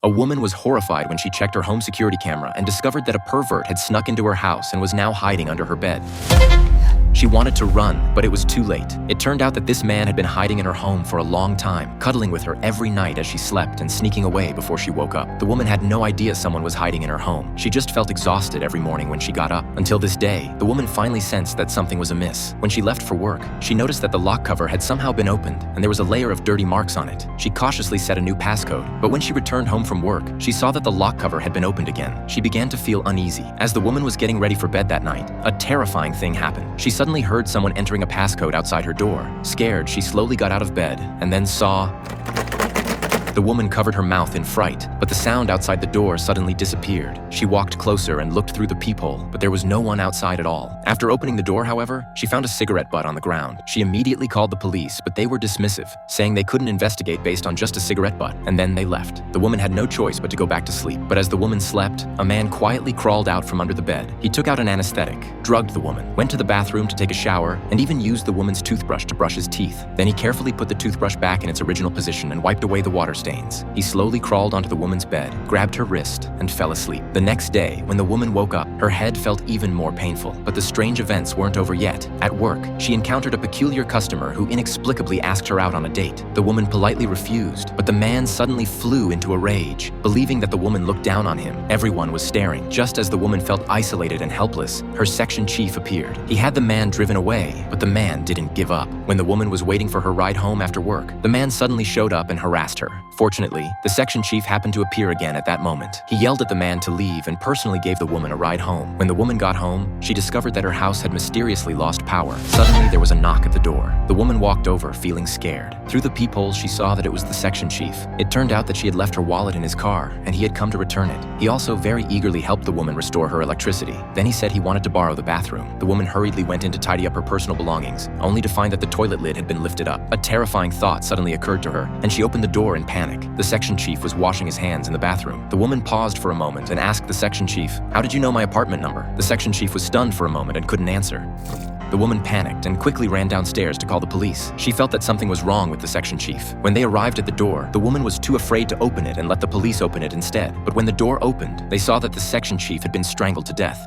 A woman was horrified when she checked her home security camera and discovered that a pervert had snuck into her house and was now hiding under her bed. She wanted to run, but it was too late. It turned out that this man had been hiding in her home for a long time, cuddling with her every night as she slept and sneaking away before she woke up. The woman had no idea someone was hiding in her home. She just felt exhausted every morning when she got up. Until this day, the woman finally sensed that something was amiss. When she left for work, she noticed that the lock cover had somehow been opened and there was a layer of dirty marks on it. She cautiously set a new passcode, but when she returned home from work, she saw that the lock cover had been opened again. She began to feel uneasy. As the woman was getting ready for bed that night, a terrifying thing happened. She suddenly heard someone entering a passcode outside her door. Scared, she slowly got out of bed and then saw... The woman covered her mouth in fright, but the sound outside the door suddenly disappeared. She walked closer and looked through the peephole, but there was no one outside at all. After opening the door, however, she found a cigarette butt on the ground. She immediately called the police, but they were dismissive, saying they couldn't investigate based on just a cigarette butt, and then they left. The woman had no choice but to go back to sleep. But as the woman slept, a man quietly crawled out from under the bed. He took out an anesthetic, drugged the woman, went to the bathroom to take a shower, and even used the woman's toothbrush to brush his teeth. Then he carefully put the toothbrush back in its original position and wiped away the water stains. He slowly crawled onto the woman's bed, grabbed her wrist, and fell asleep. The next day, when the woman woke up, her head felt even more painful. But the strange events weren't over yet. At work, she encountered a peculiar customer who inexplicably asked her out on a date. The woman politely refused, but the man suddenly flew into a rage. Believing that the woman looked down on him, everyone was staring. Just as the woman felt isolated and helpless, her section chief appeared. He had the man driven away, but the man didn't give up. When the woman was waiting for her ride home after work, the man suddenly showed up and harassed her. Fortunately, the section chief happened to appear again at that moment. He yelled at the man to leave and personally gave the woman a ride home. When the woman got home, she discovered that her house had mysteriously lost power. Suddenly, there was a knock at the door. The woman walked over, feeling scared. Through the peephole, she saw that it was the section chief. It turned out that she had left her wallet in his car, and he had come to return it. He also very eagerly helped the woman restore her electricity. Then he said he wanted to borrow the bathroom. The woman hurriedly went in to tidy up her personal belongings, only to find that the toilet lid had been lifted up. A terrifying thought suddenly occurred to her, and she opened the door in panic. The section chief was washing his hands in the bathroom. The woman paused for a moment and asked the section chief, "How did you know my apartment number?" The section chief was stunned for a moment and couldn't answer. The woman panicked and quickly ran downstairs to call the police. She felt that something was wrong with the section chief. When they arrived at the door, the woman was too afraid to open it and let the police open it instead. But when the door opened, they saw that the section chief had been strangled to death.